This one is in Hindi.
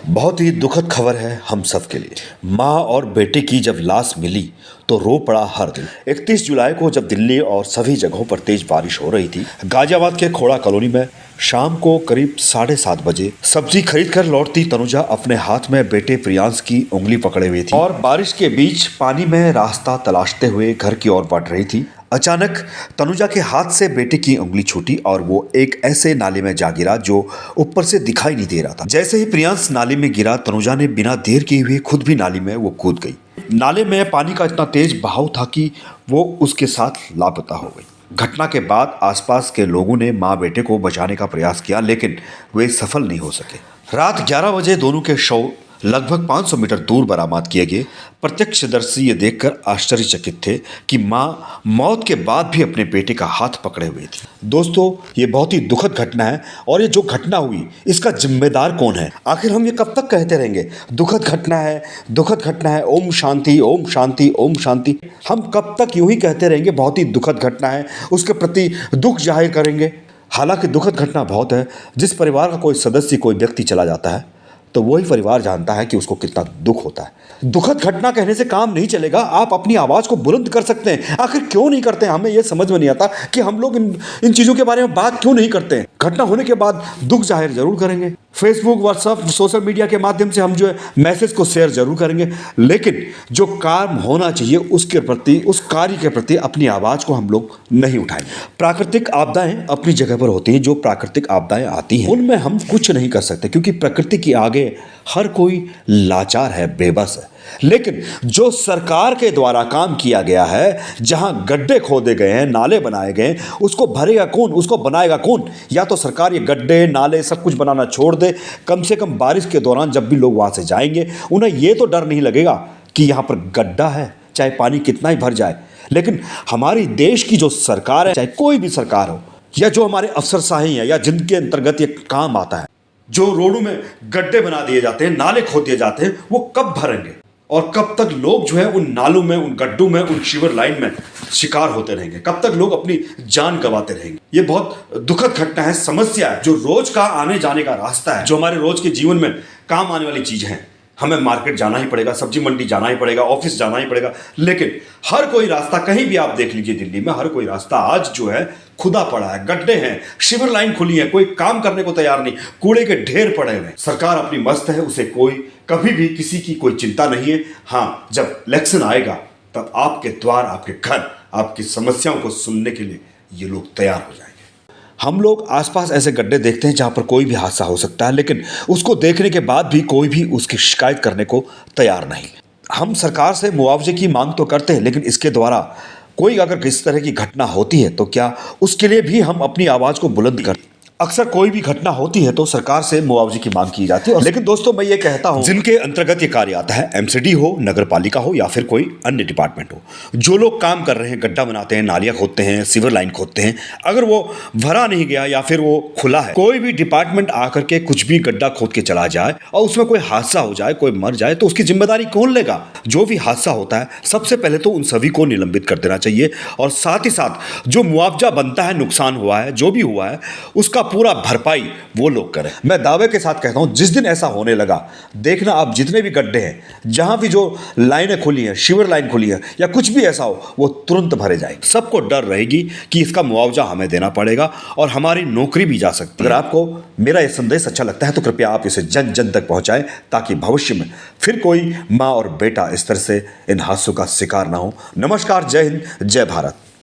बहुत ही दुखद खबर है हम सब के लिए। माँ और बेटे की जब लाश मिली तो रो पड़ा हर दिल। 31 जुलाई को जब दिल्ली और सभी जगहों पर तेज बारिश हो रही थी, गाजियाबाद के खोड़ा कॉलोनी में शाम को करीब 7:30 बजे सब्जी खरीद कर लौटती तनुजा अपने हाथ में बेटे प्रियांश की उंगली पकड़े हुई थी और बारिश के बीच पानी में रास्ता तलाशते हुए घर की ओर बढ़ रही थी। अचानक तनुजा के हाथ से बेटे की उंगली छूटी और वो एक ऐसे नाले में जा गिरा जो ऊपर से दिखाई नहीं दे रहा था। जैसे ही प्रियांश नाले में गिरा, तनुजा ने बिना देर किए हुए खुद भी नाले में वो कूद गई। नाले में पानी का इतना तेज बहाव था कि वो उसके साथ लापता हो गई। घटना के बाद आसपास के लोगों ने माँ बेटे को बचाने का प्रयास किया, लेकिन वे सफल नहीं हो सके। रात 11 बजे दोनों के शव लगभग 500 मीटर दूर बरामद किए गए। प्रत्यक्षदर्शी ये देखकर आश्चर्यचकित थे कि माँ मौत के बाद भी अपने बेटे का हाथ पकड़े हुए थी। दोस्तों, ये बहुत ही दुखद घटना है और ये जो घटना हुई इसका जिम्मेदार कौन है? आखिर हम ये कब तक कहते रहेंगे दुखद घटना है, दुखद घटना है, ओम शांति, ओम शांति, ओम शांति। हम कब तक यूं ही कहते रहेंगे बहुत ही दुखद घटना है, उसके प्रति दुख जाहिर करेंगे? हालांकि दुखद घटना बहुत है। जिस परिवार का कोई सदस्य, कोई व्यक्ति चला जाता है तो वही परिवार जानता है कि उसको कितना दुख होता है। दुखद घटना कहने से काम नहीं चलेगा। आप अपनी आवाज़ को बुलंद कर सकते हैं। आखिर क्यों नहीं करते हैं? हमें यह समझ में नहीं आता कि हम लोग इन चीज़ों के बारे में बात क्यों नहीं करते हैं। घटना होने के बाद दुख जाहिर जरूर करेंगे, फेसबुक, व्हाट्सएप, सोशल मीडिया के माध्यम से हम जो है मैसेज को शेयर जरूर करेंगे, लेकिन जो काम होना चाहिए उसके प्रति, उस कार्य के प्रति अपनी आवाज़ को हम लोग नहीं उठाएंगे। प्राकृतिक आपदाएं अपनी जगह पर होती हैं। जो प्राकृतिक आपदाएं आती हैं उनमें हम कुछ नहीं कर सकते, क्योंकि प्रकृति के आगे हर कोई लाचार है, बेबस है। लेकिन जो सरकार के द्वारा काम किया गया है, जहां गड्ढे खोदे गए हैं, नाले बनाए गए हैं, उसको भरेगा कौन, उसको बनाएगा कौन? या तो सरकार ये गड्ढे, नाले सब कुछ बनाना छोड़ दे। कम से कम बारिश के दौरान जब भी लोग वहां से जाएंगे, उन्हें ये तो डर नहीं लगेगा कि यहां पर गड्ढा है, चाहे पानी कितना ही भर जाए। लेकिन हमारी देश की जो सरकार है, चाहे कोई भी सरकार हो, या जो हमारे अफसरशाही है, या जिनके अंतर्गत ये काम आता है, जो रोडों में गड्ढे बना दिए जाते हैं, नाले खोद दिए जाते हैं, वो कब भरेंगे और कब तक लोग जो है उन नालों में, उन गड्ढों में, उन सीवर लाइन में शिकार होते रहेंगे? कब तक लोग अपनी जान गंवाते रहेंगे? ये बहुत दुखद घटना है, समस्या है, जो रोज का आने जाने का रास्ता है, जो हमारे रोज के जीवन में काम आने वाली चीज है। हमें मार्केट जाना ही पड़ेगा, सब्जी मंडी जाना ही पड़ेगा, ऑफिस जाना ही पड़ेगा, लेकिन हर कोई रास्ता, कहीं भी आप देख लीजिए दिल्ली में, हर कोई रास्ता आज जो है खुदा पड़ा है, गड्ढे हैं, शिवर लाइन खुली है, कोई काम करने को तैयार नहीं, कूड़े के ढेर पड़े हुए। सरकार अपनी मस्त है, उसे कोई कभी भी किसी की कोई चिंता नहीं है। हाँ, जब इलेक्शन आएगा तब आपके द्वार, आपके घर, आपकी समस्याओं को सुनने के लिए ये लोग तैयार हो जाएंगे। हम लोग आसपास ऐसे गड्ढे देखते हैं जहां पर कोई भी हादसा हो सकता है, लेकिन उसको देखने के बाद भी कोई भी उसकी शिकायत करने को तैयार नहीं। हम सरकार से मुआवजे की मांग तो करते हैं, लेकिन इसके द्वारा कोई अगर किसी तरह की घटना होती है तो क्या उसके लिए भी हम अपनी आवाज़ को बुलंद करते हैं? अक्सर कोई भी घटना होती है तो सरकार से मुआवजे की मांग की जाती है। लेकिन दोस्तों, मैं ये कहता हूं, जिनके अंतर्गत ये कार्य आता है, एमसीडी हो, नगर पालिका हो, या फिर कोई अन्य डिपार्टमेंट हो, जो लोग काम कर रहे हैं, गड्ढा बनाते हैं, नालियां खोदते हैं, सीवर लाइन खोदते हैं, अगर वो भरा नहीं गया या फिर वो खुला है, कोई भी डिपार्टमेंट आकर के कुछ भी गड्ढा खोद के चला जाए और उसमें कोई हादसा हो जाए, कोई मर जाए, तो उसकी जिम्मेदारी कौन लेगा? जो भी हादसा होता है सबसे पहले तो उन सभी को निलंबित कर देना चाहिए, और साथ ही साथ जो मुआवजा बनता है, नुकसान हुआ है, जो भी हुआ है, उसका पूरा भरपाई वो लोग करें। मैं दावे के साथ कहता हूं, जिस दिन ऐसा होने लगा, देखना आप जितने भी गड्ढे हैं, जहां भी जो लाइनें खुली हैं, शिवर लाइन खुली है, या कुछ भी ऐसा हो, वो तुरंत भरे जाएंगे। सबको डर रहेगी कि इसका मुआवजा हमें देना पड़ेगा और हमारी नौकरी भी जा सकती है। अगर आपको मेरा यह संदेश अच्छा लगता है तो कृपया आप इसे जन जन तक पहुंचाएं, ताकि भविष्य में फिर कोई माँ और बेटा इस तरह से इन हादसों का शिकार ना हो। नमस्कार, जय हिंद, जय भारत।